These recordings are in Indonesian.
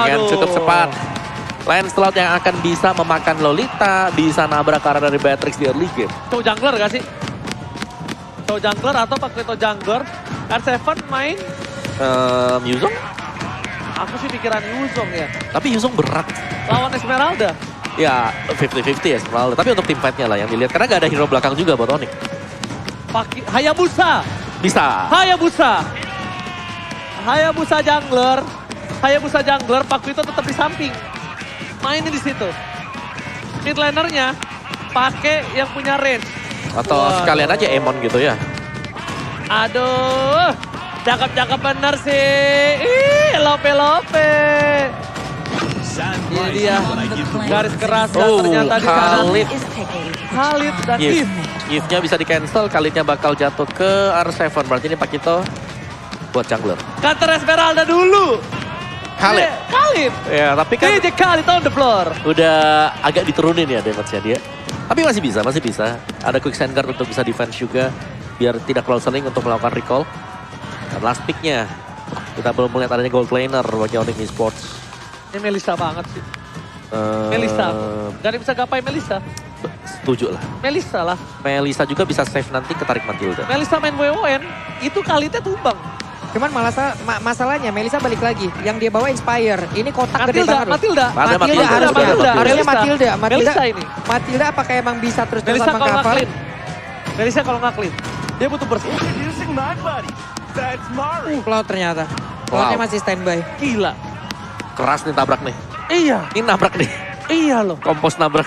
dengan Aduh. cukup cepat. Lancelot yang akan bisa memakan Lolita, bisa nabrak arah dari Beatrix di early game. Cow jungler gak sih? Cow jungler atau pakai Cow jungler. R7 main, Yuzong? aku sih pikiran Yuzong ya. Tapi Yuzong berat. Lawan Esmeralda. Ya 50-50 ya sebenarnya. Tapi untuk tim fight-nya lah yang dilihat. Karena gak ada hero belakang juga buat Onyx. Hayabusa. Bisa. Hayabusa. Hayabusa jungler. Hayabusa jungler, Pakuito tetap di samping. Mainin di situ. Mid lanernya pakai yang punya range. Atau Waduh. sekalian aja Emon gitu ya. Aduh, cakep-cakep bener sih. Ih, lope-lope. Ini dia, garis keras dan ternyata di sana. Khalid. Khalid dan Yif. Yif. Yifnya bisa di cancel, Khalidnya bakal jatuh ke R7. Berarti ini Pakito buat jungler. Counter Esmeralda dulu. Khalid. Khalid. Ya tapi kan DJ Khalid on the floor. udah agak diturunin ya damage-nya dia. Tapi masih bisa. Ada quick send guard untuk bisa defense juga. Biar tidak close link untuk melakukan recall. Dan last pick-nya. Kita belum melihat adanya gold laner bagi Onyx Esports. Ini Melissa banget sih. Melissa. Gak ada bisa gapai Melissa. Setuju lah. Melissa lah. Melissa juga bisa save nanti ketarik Matilda. Melissa main WON, itu Khalidnya tumbang. Cuman masalahnya Melissa balik lagi. Yang dia bawa Inspire. Ini kotak gede banget. loh. Matilda. Ada Matilda harusnya. Matilda. Harusnya Matilda. Melissa ini. Matilda apakah emang bisa terus-terusan Melissa kalau nggak meng-cover? clean. Melissa kalau nggak clean. Dia butuh bersih. Cloud ternyata. Cloudnya Wow. masih standby. Gila. Keras nih tabrak nih. Iya. Ini nabrak nih. Iya loh. Kompos nabrak.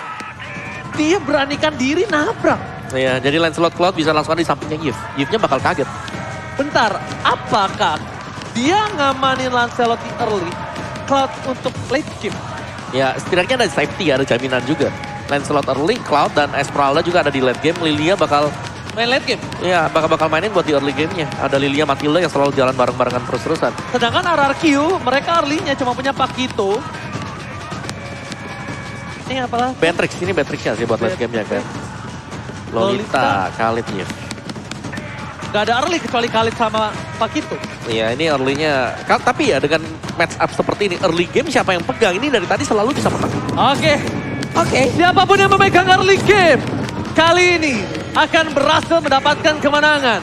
Dia beranikan diri nabrak. Iya, jadi Lancelot Cloud bisa langsung di sampingnya Yif. Yifnya bakal kaget. Bentar, apakah dia ngamanin Lancelot di early? Cloud untuk late game. Ya, setidaknya ada safety, ada jaminan juga. Lancelot early, Cloud dan Esmeralda juga ada di late game. Lilia bakal, Main late game. ya bakal mainin buat di early game-nya. Ada Lilia Matilda yang selalu jalan bareng-barengan terus-terusan. Sedangkan RRQ, mereka early-nya cuma punya Pakito. Ini apalah? Beatrix, ini Beatrix-nya sih buat late game-nya kan. Lolita, Khalid Yif. Gak ada early kecuali Khalid sama Pakito. Iya, ini early-nya. Tapi ya dengan match up seperti ini, early game siapa yang pegang? Ini dari tadi selalu bisa menang. Oke, siapapun yang memegang early game kali ini akan berhasil mendapatkan kemenangan.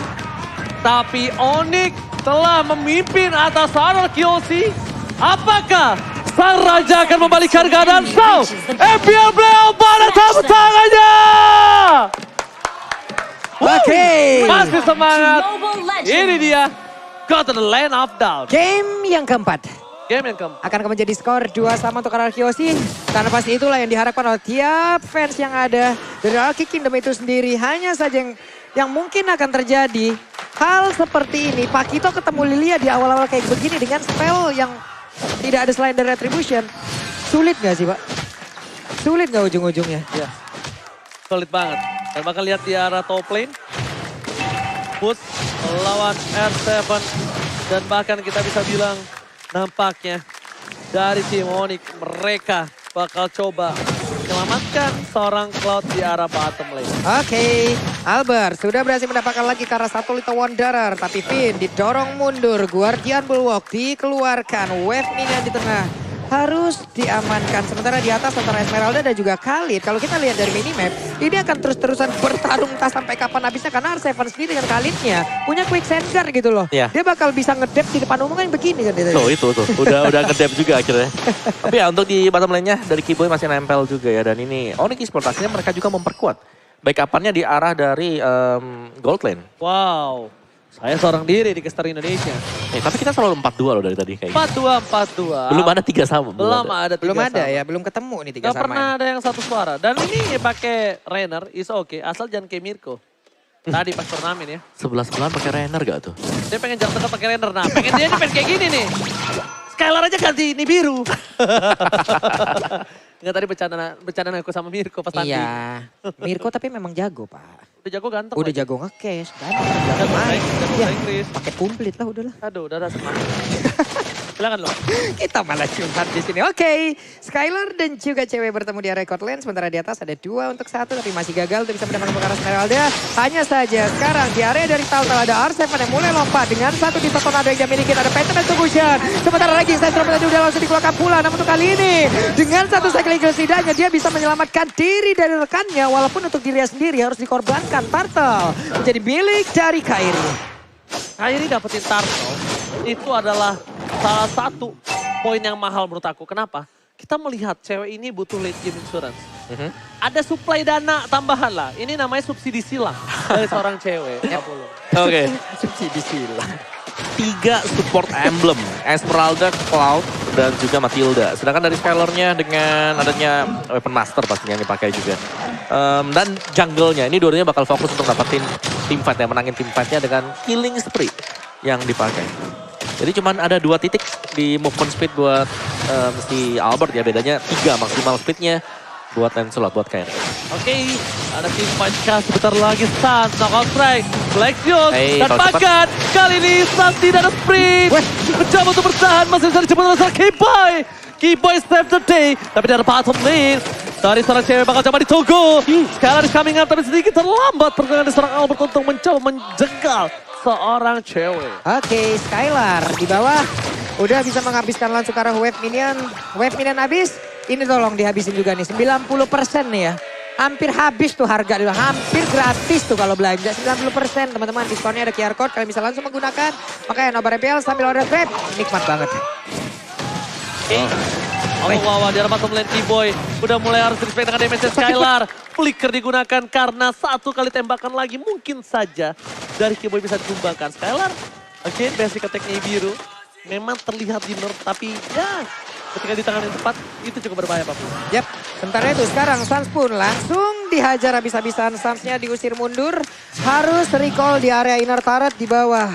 Tapi Onyx telah memimpin atas RRQC. Apakah sang raja akan membalikkan keadaan? So, FPL Playoff pada tepuk tangannya! Oke. Masih semangat. Ini dia. Go to the land of doubt. Game yang keempat. Game yang keempat. Akan menjadi skor 2-1 untuk RRQC. Karena pasti itulah yang diharapkan oleh tiap fans yang ada. Dari RRQ Kingdom itu sendiri. Hanya saja yang mungkin akan terjadi. Hal seperti ini. Pakito ketemu Lilia di awal-awal kayak begini. Dengan spell yang tidak ada selain dari Retribution. Sulit gak sih Pak? Sulit gak ujung-ujungnya? Ya, solid banget. Dan bakal lihat di arah top lane. Push melawan R7. Dan bahkan kita bisa bilang nampaknya dari tim Onyx mereka bakal coba menyelamatkan seorang Cloud di arah bottom lane. Oke, Albert sudah berhasil mendapatkan lagi karena satu Little Wanderer. Tapi Finn didorong mundur, Guardian Bulwark dikeluarkan, Wave Minion di tengah harus diamankan. Sementara di atas antara Esmeralda dan juga Khalid. Kalau kita lihat dari minimap, ini akan terus-terusan bertarung entah sampai kapan habisnya. Karena R7 sendiri dengan Khalidnya punya quick send guard gitu loh. Iya. Dia bakal bisa ngedep di depan umum kan begini kan dia. Tuh itu tuh, udah ngedep juga akhirnya. Tapi ya untuk di bottom lane-nya dari Kiboy masih nempel juga ya. Dan ini Onyx Esports akhirnya mereka juga memperkuat backup-nya di arah dari gold lane. Wow, saya seorang diri di caster Indonesia. Tapi kita selalu 4-2 loh dari tadi kayaknya. 4-2. Belum ada 3 sama. Belum ada tiga Belum ada sama. ya, belum ketemu nih 3 Gak pernah ada yang satu suara. Dan ini pakai Rainer is okay, asal jangan kayak Mirko. Tadi pas turnamen ya. 11-11 pakai Rainer gak tuh? Dia pengen jam tengah pakai Rainer. Nah pengen dia pengen kayak gini nih. Skylar aja ganti ini biru. Enggak tadi bercanda aku sama Mirko pas tadi. Iya, Mirko tapi memang jago Pak. Udah jago ganteng. Udah lagi. jago nge-cash, Jago main. bahasa Ya, Inggris. paket komplit lah udahlah. Aduh udah semangat. Silakan loh. Kita malah curhat di sini. Oke, Skylar dan juga cewek bertemu di area court lane. Sementara di atas ada 2-1 tapi masih gagal untuk bisa mendapatkan Pokara Esmeralda. Hanya saja sekarang di area dari Taltal ada R7 yang mulai lompat dengan satu di tornado yang dia miliki. Ada Phantom Execution. Sementara lagi Sentrum tadi udah langsung dikeluarkan pula. Namun untuk kali ini dengan satu cycling kill setidaknya dia bisa menyelamatkan diri dari rekannya. Walaupun untuk dirinya sendiri harus dikorbankan. Turtle menjadi milik dari Kairi. Kairi dapetin Turtle itu adalah salah satu poin yang mahal menurut aku. Kenapa? Kita melihat cewek ini butuh late game insurance. Ada supply dana tambahan lah. Ini namanya subsidi silang dari seorang cewek. Oke. Subsidi silang. 3 support emblem, Esmeralda, Cloud, dan juga Matilda. Sedangkan dari Skylarnya dengan adanya Weapon Master pastinya yang dipakai juga. Dan jungle-nya, ini dua-duanya bakal fokus untuk dapetin teamfight ya, menangin teamfight-nya dengan Killing Spree yang dipakai. Jadi cuman ada 2 titik di movement speed buat si Albert ya, bedanya 3 maksimal speednya buat Lancelot, buat Kairi. Oke, ada tim fight sebentar lagi Sans, knockout strike, Flexion, Hey, dan kalau cepat. Pakat. Kali ini Sans tidak ada sprint. Mencoba untuk bertahan, masih bisa dicepat oleh Keyboy. Keyboy save the day, tapi dari bottom lane. Dari seorang cewek bakal coba ditunggu. Skylar is coming up, tapi sedikit terlambat pergerakan dari seorang Albert untuk mencoba menjegal seorang cewek. Oke, Skylar di bawah udah bisa menghabiskan langsung ke arah wave minion. Wave minion habis, ini tolong dihabisin juga nih, 90% nih ya. Hampir habis tuh harga, hampir gratis tuh kalau belanja, 90% teman-teman. Diskonnya ada QR code, kalian bisa langsung menggunakan. Makanya nobar RPL sambil order grab, nikmat banget. Wow, di arah bottom lane Keyboy udah mulai harus respect dengan damage Skylar. Flicker digunakan karena 1 kali tembakan lagi mungkin saja dari Keyboy bisa ditumbangkan. Skylar, again basic attack-nya biru. Memang terlihat di nerf, tapi ya ketika di tangan yang tepat itu cukup berbahaya Pak. Yap, sementara itu sekarang Sans pun langsung dihajar habis-habisan. Sansnya diusir mundur, harus recall di area inner turret di bawah.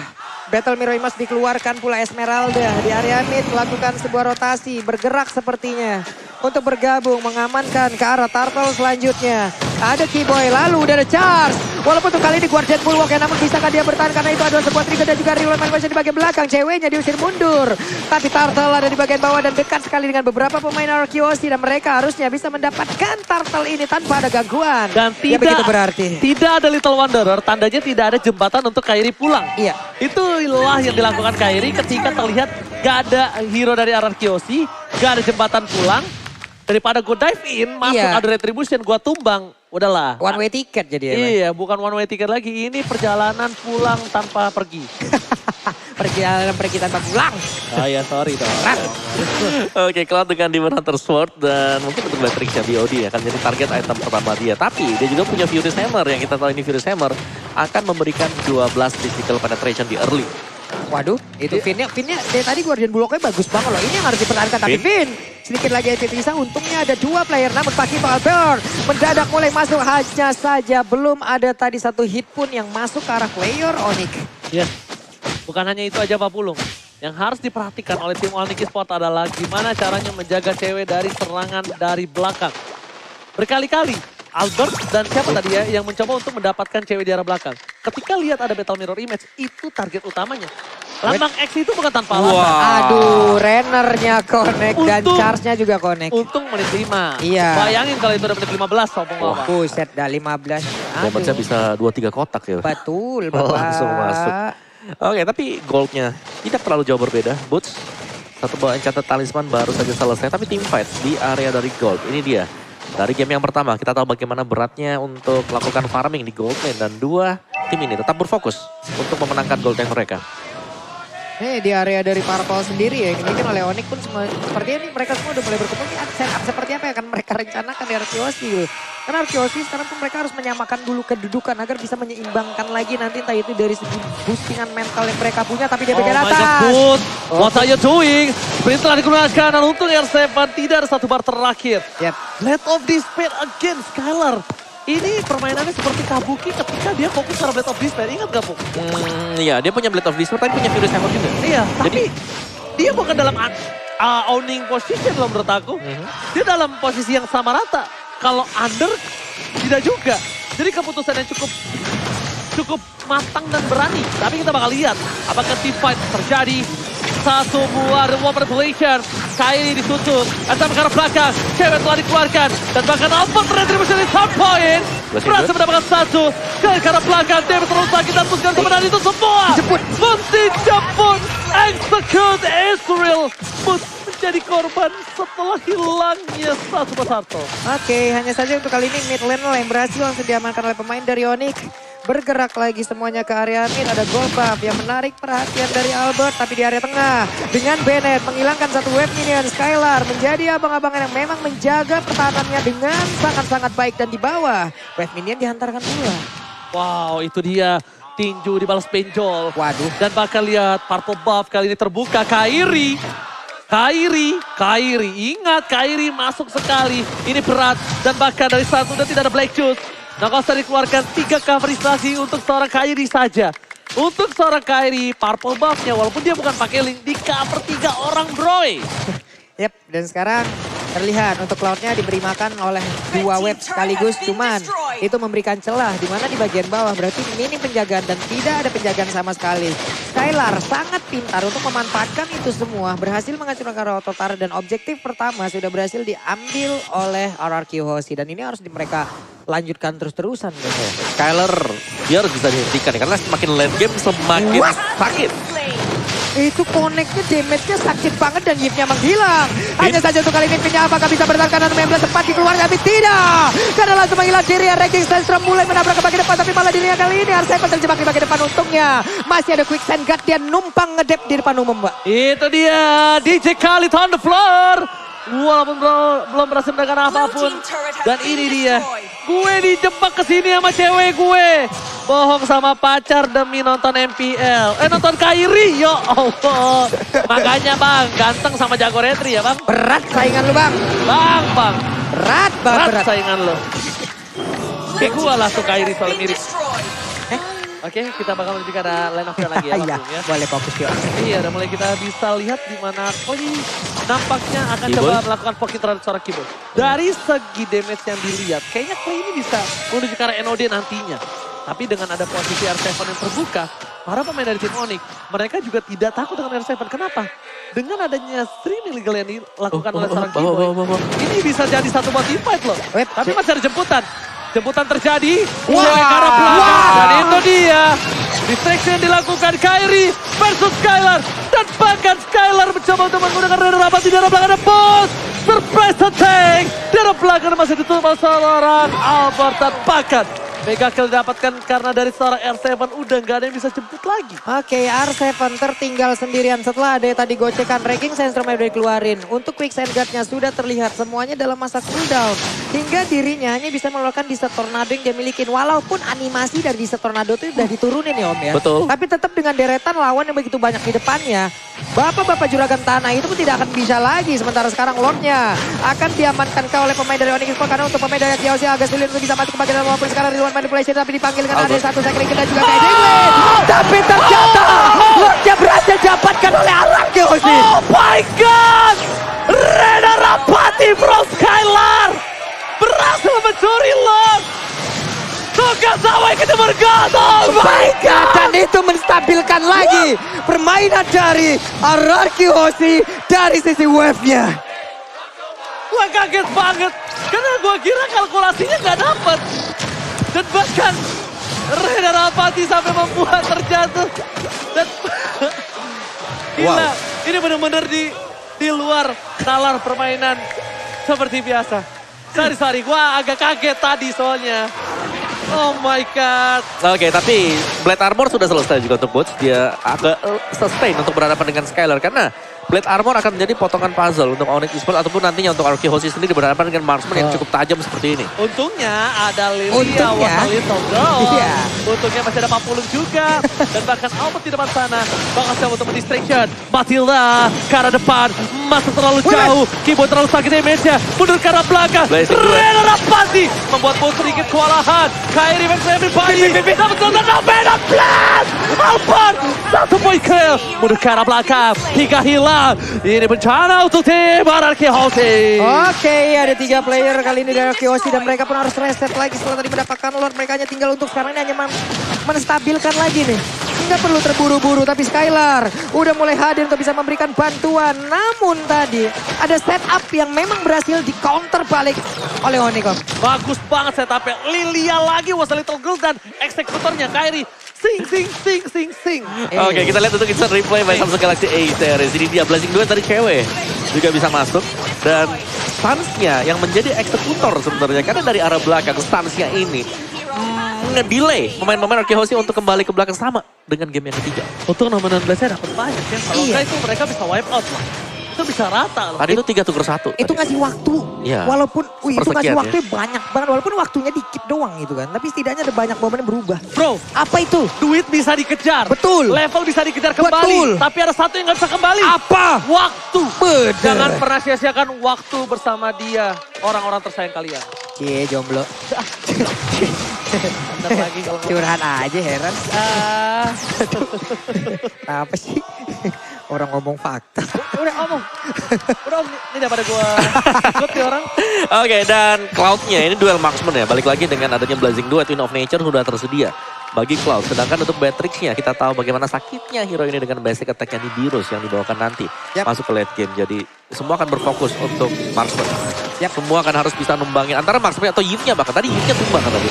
Battle Mirror Image dikeluarkan pula Esmeralda di area mid, melakukan sebuah rotasi, bergerak sepertinya untuk bergabung mengamankan ke arah Turtle selanjutnya. Ada Keyboy, lalu udah ada charge. Walaupun untuk kali ini Guardian Bulwark ya, namun bisakah dia bertahan karena itu adalah sebuah trigger dan juga real manipulation di bagian belakang. Ceweknya diusir mundur. Tapi Turtle ada di bagian bawah dan dekat sekali dengan beberapa pemain Arkeosi dan mereka harusnya bisa mendapatkan Turtle ini tanpa ada gangguan. Dan Ya, begitu berarti. tidak ada Little Wanderer, tandanya tidak ada jembatan untuk Kairi pulang. Iya. Itulah yang dilakukan Kairi ketika terlihat gak ada hero dari Arkeosi, gak ada jembatan pulang. Daripada gue dive in, masuk Iya. ada retribution, gue tumbang. Udahlah. One way ticket jadi ya. Iya, bukan one way ticket lagi. Ini perjalanan pulang tanpa pergi. Pergi tanpa pulang. Oh ya, sorry dong. Oke, Cloud dengan Demon Hunter Sword dan mungkin untuk Matrixnya BOD akan jadi target item pertama dia. Tapi dia juga punya Furious Hammer yang kita tahu ini Furious Hammer akan memberikan 12 physical penetration di early. Waduh, itu Finnya dari tadi Guardian Bulwark-nya bagus banget loh. Ini yang harus dipertahankan. Tapi Fin, sedikit lagi HP bisa. Untungnya ada 2 player. Namun Pakito Albert mendadak mulai masuk. Hanya saja belum ada tadi 1 hit pun yang masuk ke arah player Onyx. Yes. Bukan hanya itu aja Pak Pulung. Yang harus diperhatikan oleh tim Onyx Esports adalah gimana caranya menjaga cewek dari serangan dari belakang. Berkali-kali Albert dan siapa tadi ya yang mencoba untuk mendapatkan cewek di arah belakang. Ketika lihat ada Battle Mirror Image, itu target utamanya. Lambang X itu bukan tanpa alasan. Aduh, Rennernya connect dan Untung- charge-nya juga connect. Untung menit 5. Iya. Bayangin kalau itu udah menit 15, sombong Bapak. Buset, dah 15. Damage-nya bisa 2-3 kotak ya. Betul, Bapak. Langsung masuk. Oke, tapi goldnya tidak terlalu jauh berbeda. Boots, satu buah enchanted talisman baru saja selesai. Tapi team fight di area dari gold. Ini dia. Dari game yang pertama, kita tahu bagaimana beratnya untuk melakukan farming di gold lane. Dan 2 tim ini tetap berfokus untuk memenangkan gold lane mereka. Di area dari Purple sendiri ya, ini kan oleh Onyx pun sepertinya nih mereka semua udah mulai berkumpul. Ini setup seperti apa yang akan mereka rencanakan di Arkeosi gitu. Karena Arkeosi sekarang pun mereka harus menyamakan dulu kedudukan agar bisa menyeimbangkan lagi nanti entah itu dari segi boostingan mental yang mereka punya. Tapi dia bagian Oh my God, atas. Boot. What are you doing? Sprint telah digunakan dan untung R7 tidak ada 1 bar terakhir. Yep. Blade of Despair again, Skylar. Ini permainannya seperti Kabuki ketika dia fokus ke Blade of Despair. Ingat gak, Bu? Iya, dia punya Blade of Despair tapi punya Furious Hammer juga. Iya, tapi dia bukan dalam owning position loh menurut aku. Dia dalam posisi yang sama rata. Kalau under, tidak juga. Jadi keputusan yang cukup matang dan berani. Tapi kita bakal lihat apakah team fight terjadi. satu buah reward manipulation. Kairi ditutup, Atam ke arah belakang, cewek telah dikeluarkan. Dan bahkan Albert retribution di third point. Berhasil mendapatkan satu, ke arah belakang, David terus sakit dan puskan kemenangan itu semua. Mesti jemput, execute Israel. Menjadi korban setelah hilangnya satu persatu. Oke, hanya saja untuk kali ini mid lane yang berhasil langsung diamankan oleh pemain dari Onyx. Bergerak lagi semuanya ke area mid, ada gold buff yang menarik perhatian dari Albert. Tapi di area tengah, dengan Bennett menghilangkan satu wave minion, Skylar menjadi abang-abangan yang memang menjaga pertahanannya dengan sangat-sangat baik. Dan di bawah, wave minion dihantarkan pula. Wow, itu dia. Tinju dibalas benjol. Waduh. Dan bahkan lihat purple buff kali ini terbuka. Kairi, ingat Kairi masuk sekali. Ini berat dan bahkan dari saat sudah tidak ada Black Shoes. Nakosa dikeluarkan 3 coverage lagi untuk seorang Kairi saja. Untuk seorang Kairi, purple buffnya walaupun dia bukan pakai link di cover 3 orang Broy. Yep, dan sekarang terlihat untuk Cloud-nya diberi makan oleh 2 wave sekaligus. Cuman itu memberikan celah di mana di bagian bawah berarti minim penjagaan dan tidak ada penjagaan sama sekali. Skylar sangat pintar untuk memanfaatkan itu semua. Berhasil menghancurkan Rototara dan objektif pertama sudah berhasil diambil oleh RRQ Hoshi. Dan ini harus mereka lanjutkan terus-terusan. Skylar, dia harus bisa dihentikan ya, karena semakin late game semakin sakit. Itu connect-nya, damage-nya sakit banget dan Yip-nya menghilang. Hanya saja untuk kali ini Pinnya apakah bisa bertahan karena memang sempat dikeluarkan, tapi tidak. Karena langsung menghilang diri, Ranking Sandstrom mulai menabrak ke bagian depan, tapi malah dirinya kali ini Arseven terjebak di bagian depan. Untungnya masih ada Quick Sand Guard, dia numpang ngedep di depan umum, Mbak. Itu dia, DJ Khalid on the floor. Walaupun belum berhasil mendapatkan apapun. Dan ini dia, gue dijebak ke sini sama cewek gue. Bohong sama pacar demi nonton MPL. Nonton Kairi, ya Allah. Makanya bang, ganteng sama jago retri ya bang. Berat saingan lu, Bang. Bang. Berat banget, berat. Saingan lo. Kayak gue lah tuh Kairi soalnya mirip. Oke, kita bakal lebih ke arah line up lagi ya Iya, langsung ya. boleh fokus ya. Iya, dan mulai kita bisa lihat di mana Koni nampaknya akan Keyboard. coba melakukan poking terhadap seorang keyboard. Dari segi damage yang dilihat, kayaknya Clay ini bisa menuju ke arah NOD nantinya. Tapi dengan ada posisi R7 yang terbuka, para pemain dari tim Onyx, mereka juga tidak takut dengan R7. Kenapa? Dengan adanya stream illegal yang dilakukan oleh seorang keyboard, ini bisa jadi satu buat fight loh. Tapi masih ada jemputan. Jemputan terjadi, mulai ke arah belakang, dan itu dia. Distraction yang dilakukan Kairi versus Skylar. Dan bahkan Skylar mencoba untuk menggunakan radar rapat di daerah belakang ada bos. Surprise attack. Di daerah belakang masih ditutup oleh seorang Albert dan bahkan mega kill didapatkan karena dari seorang R7 udah gak ada yang bisa jemput lagi. Oke, R7 tertinggal sendirian setelah ada tadi gocekan. Ranking Sandstrom yang udah dikeluarin. Untuk Quick Sand Guard-nya sudah terlihat semuanya dalam masa cooldown. Hingga dirinya hanya bisa mengeluarkan Desert Tornado yang dia milikin. Walaupun animasi dari Desert Tornado itu udah diturunin ya Om ya. Betul. Tapi tetap dengan deretan lawan yang begitu banyak di depannya. Bapak-bapak juragan tanah itu pun tidak akan bisa lagi. Sementara sekarang Lordnya akan diamankan oleh pemain dari Onyx Esports. Karena untuk pemain dari Kiyoshi agak sulit untuk bisa mati ke bagian dalam walaupun sekarang di luar manipulation. Tapi dipanggil dengan ada satu second kita juga kayak Dewey. Tapi ternyata Lordnya berhasil dapatkan oleh Arak Kiyoshi. Oh my god! Rena Rapati from Skylar berhasil mencuri Lord. Tugas awal kita bergotong. Oh my god, dan itu menstabilkan lagi permainan dari RRQ Hoshi dari sisi wave-nya. Gua kaget banget karena gua kira kalkulasinya nggak dapet. Dan bahkan Rena Rapati sampai membuat terjatuh. Dan gila, ini benar-benar di luar nalar permainan seperti biasa. Sorry, gua agak kaget tadi soalnya. Oh my god. Oke, tapi Blade Armor sudah selesai juga untuk Bots. Dia agak sustain untuk berhadapan dengan Skylar. Karena Blade Armor akan menjadi potongan puzzle untuk Onyx Esports. Ataupun nantinya untuk RRQ Hoshi sendiri berhadapan dengan marksman yang cukup tajam seperti ini. Untungnya ada Lilia Untungnya. was a little girl. Iya. Untungnya masih ada Papulung juga. Dan bahkan Albert di depan sana. Bakal siap untuk mendistraction. Matilda ke arah depan. Masuk terlalu jauh. Keyboard terlalu sakit damage-nya. Mundur ke arah belakang. Rena Rapati membuat Bolt sedikit kewalahan. Kairi versus everybody. Dapat kontak Bennett Blast. Albert. 1 poin kill. Mundur ke arah belakang. 3 hilang. Ini bencana untuk tim RRQ House. Oke, ada 3 player kali ini dari Kiosi dan mereka pun harus reset lagi setelah tadi mendapatkan Lord. Mereka hanya tinggal untuk sekarang ini hanya menstabilkan lagi nih. Nggak perlu terburu-buru, tapi Skylar udah mulai hadir untuk bisa memberikan bantuan. Namun tadi ada setup yang memang berhasil di counter balik oleh Onyx. Bagus banget setupnya. Lilia lagi was a little girl dan eksekutornya Kairi. Sing. Oke, kita lihat untuk instant replay by Samsung Galaxy A series. Ini dia Blazing Duet dari cewek juga bisa masuk. Dan stansnya yang menjadi eksekutor sebenarnya. Karena dari arah belakang stansnya ini nge-delay pemain-pemain RRQ House untuk kembali ke belakang sama dengan game yang ketiga. Untuk nomor 16-nya dapat banyak ya. Kalau enggak itu mereka bisa wipe out lah. Itu bisa rata loh. Tadi itu 3 tuker 1. Itu ngasih waktu. Iya. Walaupun itu ngasih Persekian, waktunya banyak banget. Walaupun waktunya dikit doang gitu kan. Tapi setidaknya ada banyak momen yang berubah. Bro, Apa itu? duit bisa dikejar. Betul. Level bisa dikejar kembali. Betul. Tapi ada satu yang nggak bisa kembali. Apa? Waktu. Bener. Jangan pernah sia-siakan waktu bersama dia. Orang-orang tersayang kalian. Cie, jomblo. Bentar lagi kalau ngomong. Curhat aja heran. Ah, Apa sih? Orang ngomong fakta. udah ngomong. Udah om, ini daripada gue ikut nih orang. Oke, dan Cloud-nya ini duel marksman ya. Balik lagi dengan adanya Blazing Duet, Wind of Nature sudah tersedia bagi Cloud. Sedangkan untuk Beatrix-nya kita tahu bagaimana sakitnya hero ini dengan basic attack-nya Nibiru's yang dibawakan nanti. Yap. Masuk ke late game. Jadi semua akan berfokus untuk marksman. Yap. Semua akan harus bisa numbangin antara marksman atau Yin-nya bahkan. Tadi Yin-nya tumbang kan tadi.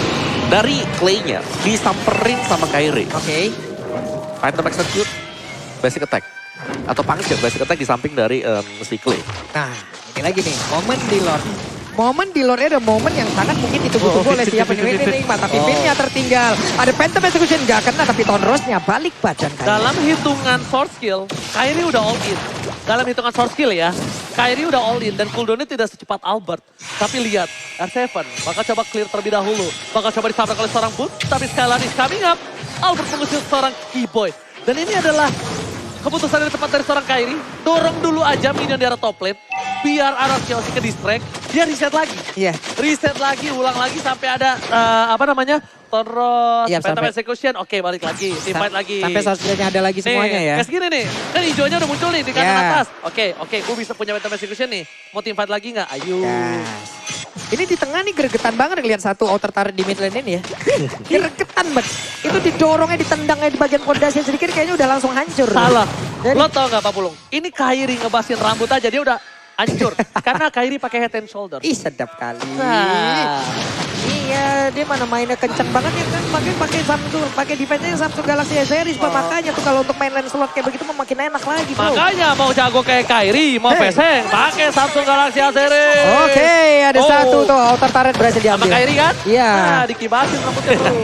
Dari Clay-nya disamperin sama Kairi. Oke. Fight the execute, basic attack. Atau pangsit basic attack di samping dari si Clay. Nah, ini lagi nih, momen di Lord. Momen di Lordnya ada momen yang sangat mungkin ditunggu-tunggu oleh siapa nih. Ini tapi pinnya tertinggal. Ada Phantom Execution nggak kena, tapi Tonrosnya balik badan Kairi. Dalam hitungan sword skill, Kairi udah all in. Dalam hitungan sword skill ya, Kairi udah all in dan cooldownnya tidak secepat Albert. Tapi lihat, R7 bakal coba clear terlebih dahulu. Bakal coba disabrak oleh seorang Boot, tapi Skylar is coming up. Albert mengusir seorang Keyboy. Dan ini adalah keputusan yang tepat dari seorang Kairi. Dorong dulu aja minion di arah top lane. Biar arah Chelsea ke distract. Dia reset lagi. Iya. Reset lagi, ulang lagi sampai ada Tonros, Iya, Phantom sampai- Execution. Oke, balik lagi, team fight lagi. Sampai sosmednya ada lagi semuanya Nih, ya. kayak segini nih. Kan hijaunya udah muncul nih di kanan Ya. atas. Oke, gue bisa punya Phantom Execution nih. Mau team fight lagi nggak? Ayo. Gas. Ini di tengah nih gregetan banget ngeliat satu outer turret di mid lane ini ya. Gregetan banget. Itu didorongnya, ditendangnya di bagian pondasi sedikit kayaknya udah langsung hancur. Salah. Jadi- Lo tau gak Pak Pulung? Ini Kairi ngebasin rambut aja dia udah hancur. Karena Kairi pakai head and shoulder. Ih sedap kali. Nah. Iya, dia mana mainnya kenceng banget ya kan. Makanya pakai Samsung, pakai defense-nya Samsung Galaxy A series. Pak. Makanya tuh kalau untuk main lane slot kayak begitu makin enak lagi bro. Makanya mau jago kayak Kairi, mau Hey. peseng, pakai Samsung Galaxy A series. Oke, ada satu tuh outer turret berhasil Sama diambil. Kairi kan? Iya. Nah, dikibasin rambutnya tuh.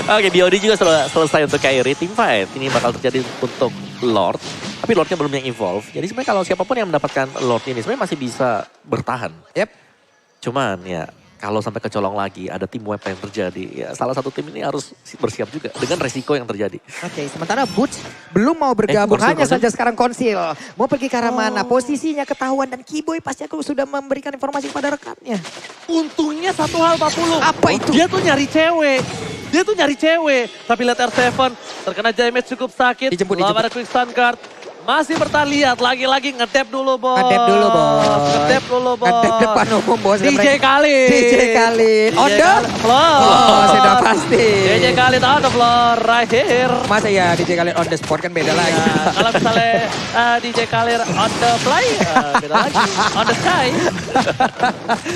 Oke, BOD juga selesai untuk Kairi. Team fight ini bakal terjadi untuk Lord. Tapi Lordnya belum yang evolve. Jadi sebenarnya kalau siapapun yang mendapatkan Lord ini sebenarnya masih bisa bertahan. Yep. Cuman ya kalau sampai kecolong lagi ada tim wipe yang terjadi. Ya salah satu tim ini harus bersiap juga dengan resiko yang terjadi. Oke, sementara Butch belum mau bergabung, Konsil, hanya Konsil. saja sekarang Konsil. Mau pergi ke arah mana, posisinya ketahuan dan Keyboy pasti aku sudah memberikan informasi kepada rekannya. Untungnya satu hal Pak Pulung. Apa itu? Dia tuh nyari cewek. Tapi lihat R7 terkena damage cukup sakit. Dijemput. Lawan ada quick stun guard. Masih bertahan, lihat lagi-lagi ngedep dulu bos. Ngedep dulu bos. Ngedep dulu bos. Ngedep depan umum bos. DJ Khalid. DJ Khalid. On the floor. Oh, sudah pasti. DJ Khalid on the floor right here. Masa ya DJ Khalid on the spot kan beda lagi. Ya, kalau misalnya DJ Khalid on the fly, beda lagi. On the sky.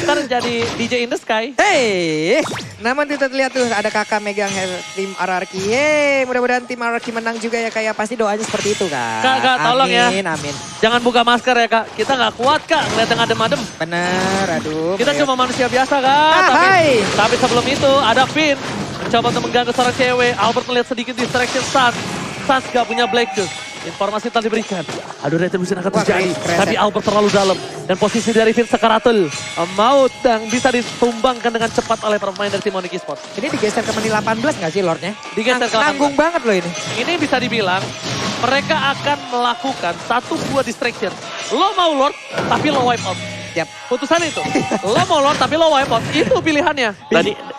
Ntar jadi DJ in the sky. Hey, namun kita lihat tuh ada kakak megang tim RRQ. Yeay, mudah-mudahan tim RRQ menang juga ya kayak pasti doanya seperti itu kan. Kak, tolong ya. Amin. Jangan buka masker ya kak. Kita nggak kuat kak ngeliat yang adem-adem. Bener, aduh. Kita Mayor. cuma manusia biasa kak. hai. Tapi sebelum itu ada Finn. Mencoba untuk mengganggu seorang cewek. Albert melihat sedikit distraction Sans. Sans gak punya Black Juice. Informasi telah diberikan. Aduh retribution akan Wah, terjadi. keren. Tapi Albert terlalu dalam. Dan posisi dari Finn sekaratul. Maut yang bisa ditumbangkan dengan cepat oleh pemain dari tim Onyx Esports. Ini digeser ke menit 18 gak sih Lordnya? Digeser ke 18. Nanggung banget loh ini. Ini bisa dibilang mereka akan melakukan satu buah distraction. Lo mau Lord, tapi lo wipe out. Yap. Putusan itu. Lo mau Lord tapi lo wipe out. Itu pilihannya.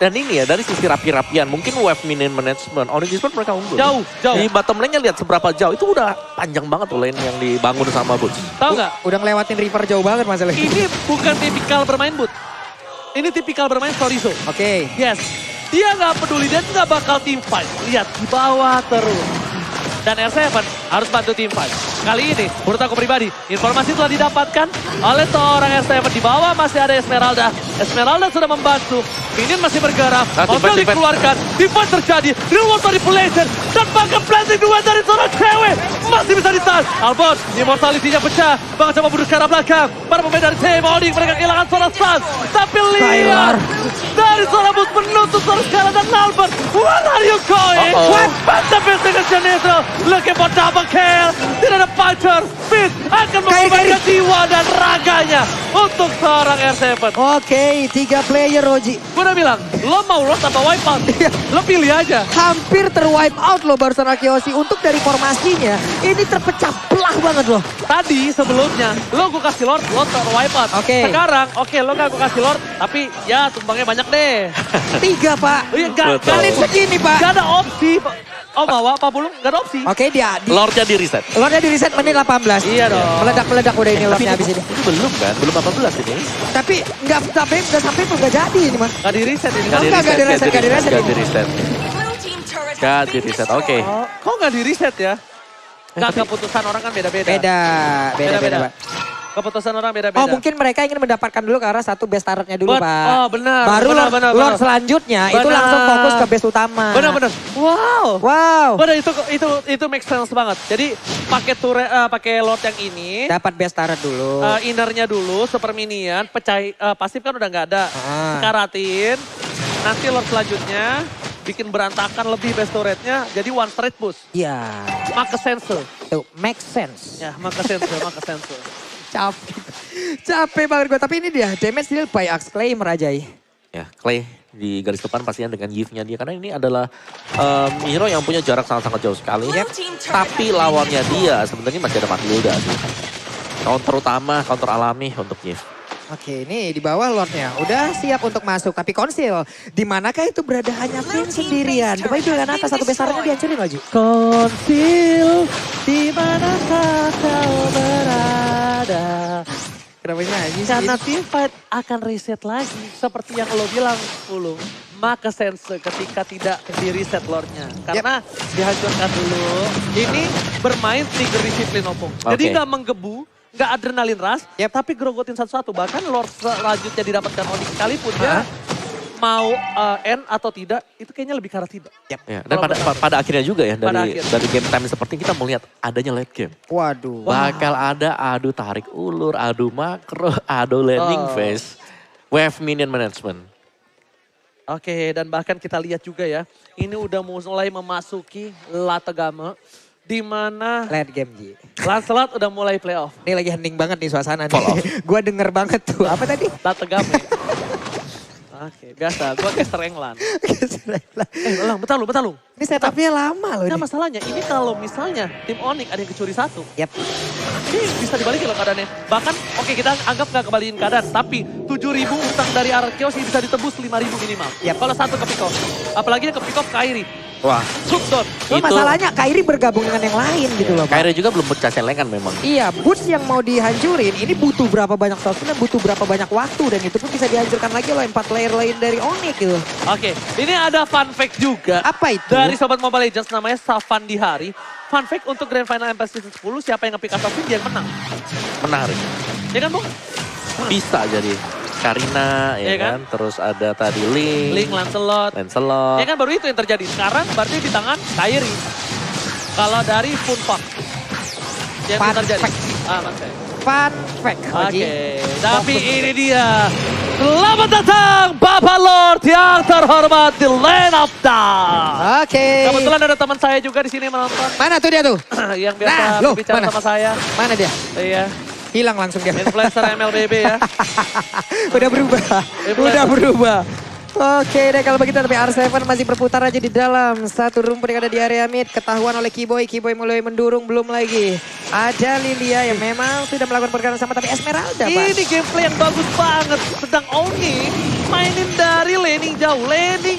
Dan ini ya dari sisi rapi-rapian mungkin wave minion management Onyx Esports mereka unggul. Jauh. Di bottom lane-nya lihat seberapa jauh itu udah panjang banget tuh lane yang dibangun sama Boots. Tahu nggak? Udah ngelewatin river jauh banget masalahnya. Ini bukan tipikal bermain boot. Ini tipikal bermain Chorizo. Oke. Yes. Dia nggak peduli dan nggak bakal team fight. Lihat di bawah terus. Dan R7 harus bantu tim fight. Kali ini, menurut aku pribadi, informasi telah didapatkan oleh seorang R7. Di bawah masih ada Esmeralda. Esmeralda sudah membantu. Minion masih bergerak. Hotel dikeluarkan. Tim fight terjadi. Real world manipulation. Dan bahkan planting duet dari seorang cewek. Masih bisa ditahan. Albert, immortality-nya pecah. Bahkan coba bunuh ke arah belakang. Para pemain dari tim Onyx mereka kehilangan seorang Sans. Tapi lihat. Dari seorang bus menutup seorang skala dan Albert. What are you going? What? Mantap dengan Janetro. Looking for double kill. Tidak ada fighter. Finn akan mengorbankan jiwa dan raganya untuk seorang R7. Oke, 3 player Roji. Gue udah bilang, lo mau lost atau wipe out? Lo pilih aja. Hampir terwipe out loh barusan Akiosi. Untuk dari formasinya, ini terpecah belah banget loh. Tadi sebelumnya, lo gue kasih Lord, lo ter-wipe out. Oke. Sekarang, oke lo gak gue kasih Lord, tapi ya tumbangnya banyak deh. 3 Pak. Kalian segini Pak. Gak ada opsi. Oh bawa, Pak Bulung gak ada opsi. Oke dia. Lordnya di reset. Lordnya di reset menit 18. Iya dong. Meledak-meledak udah ini Lordnya habis ini. Ini belum kan? Belum 18 ini. Tapi nggak sampai tuh nggak jadi ini mah. Gak di reset ini. Nggak di reset. Gak di reset. Oke. Oh, kok gak di reset ya? Gak keputusan orang kan beda-beda. Beda. Keputusan orang beda-beda. Oh mungkin mereka ingin mendapatkan dulu ke arah satu base turretnya dulu Pak. Oh benar. Baru benar, Lord selanjutnya itu langsung fokus ke base utama. Benar. Wow. Benar itu make sense banget. Jadi pakai Lord yang ini. Dapat base turret dulu. Innernya dulu, super minion, pasif kan udah nggak ada. Karatin, nanti Lord selanjutnya bikin berantakan lebih base turretnya, jadi one straight boost. Iya. Make sense. Tuh, make sense. Ya, make sense. Capek banget gue, tapi ini dia damage deal by Axe Clay merajai. Ya, Clay di garis depan pastinya dengan Yves-nya dia. Karena ini adalah hero yang punya jarak sangat-sangat jauh sekali. Tapi lawannya dia sebenarnya masih ada Matilda sih. Counter utama, counter alami untuk Yves. Oke, ini di bawah Lordnya udah siap untuk masuk. Tapi Konsil, di manakah itu berada hanya Finn sendirian? Coba itu dengan atas satu besarnya dihancurin Oji. Konsil, di manakah kau berada? Kenapa nyanyi sih? Karena team fight akan reset lagi. Seperti yang lo bilang, Pulung. Maka sense ketika tidak di reset Lordnya. Karena dihancurkan dulu. Ini bermain trigger disiplin Opung. Jadi gak menggebu. Gak adrenalin rush, tapi gerogotin satu-satu. Bahkan Lord selanjutnya didapatkan Onyx sekalipun dia mau end atau tidak, itu kayaknya lebih ke arah tidak. Ya, dan pada akhirnya juga ya, dari game time seperti kita melihat adanya late game. Waduh. Bakal ada adu tarik ulur, adu makro, adu landing phase, wave minion management. Oke, dan bahkan kita lihat juga ya, ini udah mulai memasuki Lategame. Di mana late game Ji. Lancelot udah mulai playoff. Ini lagi hening banget nih suasana nih. Gue denger banget tuh. Apa tadi? Lategame. Oke, biasa. Gue caster England. Bentar lu. Ini setupnya lama loh. Nah masalahnya, ini kalau misalnya tim Onyx ada yang kecuri satu. Ini bisa dibalikin loh keadaannya. Bahkan, oke kita anggap gak kebalikin keadaan. Tapi 7.000 utang dari Arkeos bisa ditebus 5.000 minimal. Kalau satu ke pick off. Apalagi yang ke pick off Kairi. Wah. Subdon. Masalahnya Kairi bergabung dengan yang lain gitu loh Pak. Kairi juga belum pecah celengan memang. Iya, boots yang mau dihancurin ini butuh berapa banyak sosmed dan butuh berapa banyak waktu. Dan itu pun bisa dihancurkan lagi loh 4 player lain dari Onyx gitu. Oke, ini ada fun fact juga. Apa itu? Dari Sobat Mobile Legends namanya Safan Dihari. Fun fact untuk Grand Final MPL Season 10 siapa yang nge-pick Assassin dia yang menang. Menarik. Ya kan Bung? Bisa jadi. Karina ya kan, terus ada tadi Link, Lancelot. Ya kan baru itu yang terjadi. Sekarang berarti di tangan Kairi. Kalau dari Funpak yang terjadi. Fun fact. Oke, tapi ini dia. Selamat datang Bapak Lord yang terhormat di Land of Dawn. Oke. Kebetulan ada teman saya juga di sini menonton. Mana tuh dia tuh? Yang biasa berbicara sama saya. Mana dia? Iya. Hilang langsung dia. Influencer MLBB ya. Udah berubah. Oke deh kalau begitu, tapi R7 masih berputar aja di dalam satu rumput yang ada di area mid. Ketahuan oleh Kiboy, Kiboy mulai mendurung, belum lagi. Ada Lilia yang memang sudah melakukan pergerakan sama, tapi Esmeralda Pak. Ini gameplay yang bagus banget. Sedang Oni mainin dari laning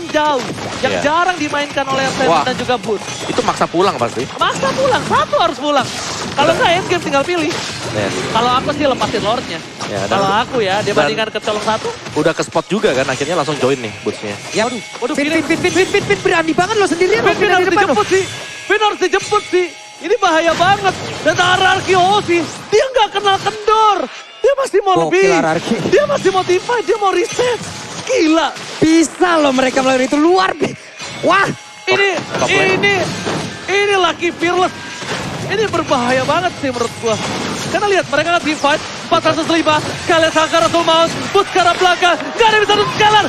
jauh. Yang Iya. jarang dimainkan oleh R7 Wah. dan juga Boots. Itu maksa pulang pasti. Maksa pulang, satu harus pulang. Kalau nggak endgame tinggal pilih. Ya. Kalau aku sih lepasin lordnya. Ya, dan- Kalau aku ya, dibandingkan ke colong satu. Udah ke spot juga kan, akhirnya langsung join nih bootsnya. Ya, Waduh, Vin, Vin, Vin, berani banget lo sendirian. Vin Vin harus di depan lo. dijemput sih. Vin harus dijemput sih. Ini bahaya banget. Dan RRQ sih, dia nggak kenal kendor. Dia masih mau Gokil lebih. RRQ. Dia masih mau divide, dia mau reset. Gila. Bisa loh mereka melakukan itu, luar wah. top lane. Ini Lucky Fearless. Ini berbahaya banget sih menurut gua. Karena lihat mereka nggak divide 405. Kalian sangka Rasul Maus, bus ke arah belakang. Gak ada yang bisa Scalar.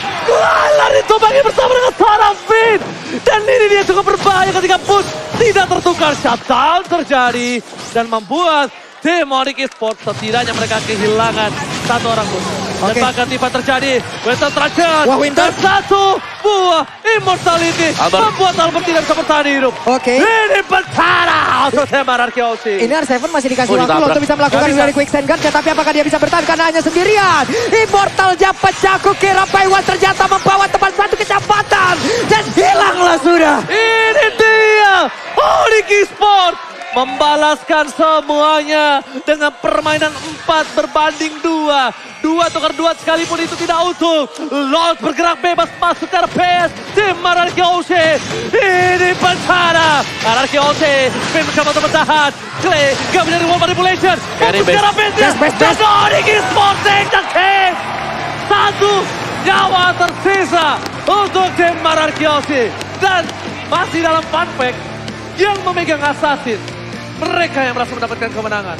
Lari tumbangi bersama dengan seorang Vin. Dan ini dia cukup berbahaya ketika bus tidak tertukar. Shutdown terjadi. Dan membuat Demonic Esports setidaknya mereka kehilangan satu orang bus. Dan Oke. bahkan divide terjadi. Winter Traction. Wah, Winter. Dan satu buah Immortality. Albert. Membuat Albert tidak bisa bertahan hidup. Oke. Ini Pentara untuk Temar Arkeosi. Ini R7 masih dikasih Oh, waktu loh ditabrak. untuk bisa melakukan Nggak bisa. dari Quicksand Gun. Tapi apakah dia bisa bertahan karena hanya sendirian. Immortalnya pecah, kukira Paiwan ternyata membawa teman satu kecepatan. Dan hilanglah sudah. Ini dia Onyx Esports membalaskan semuanya dengan permainan 4 berbanding 2. 2 tukar 2 sekalipun itu tidak utuh. Loud bergerak bebas masuk ke arah PS. Tim RRQ. Ini Pentara. RRQ. Pin mencoba untuk bertahan. Clay gak menjadi wall manipulation. Carry Fokus ke arah PS-nya. Best. Dan Onyx Esports take the king. Satu nyawa tersisa untuk tim RRQ. Dan masih dalam fun fact yang memegang assassin. Mereka yang berhasil mendapatkan kemenangan.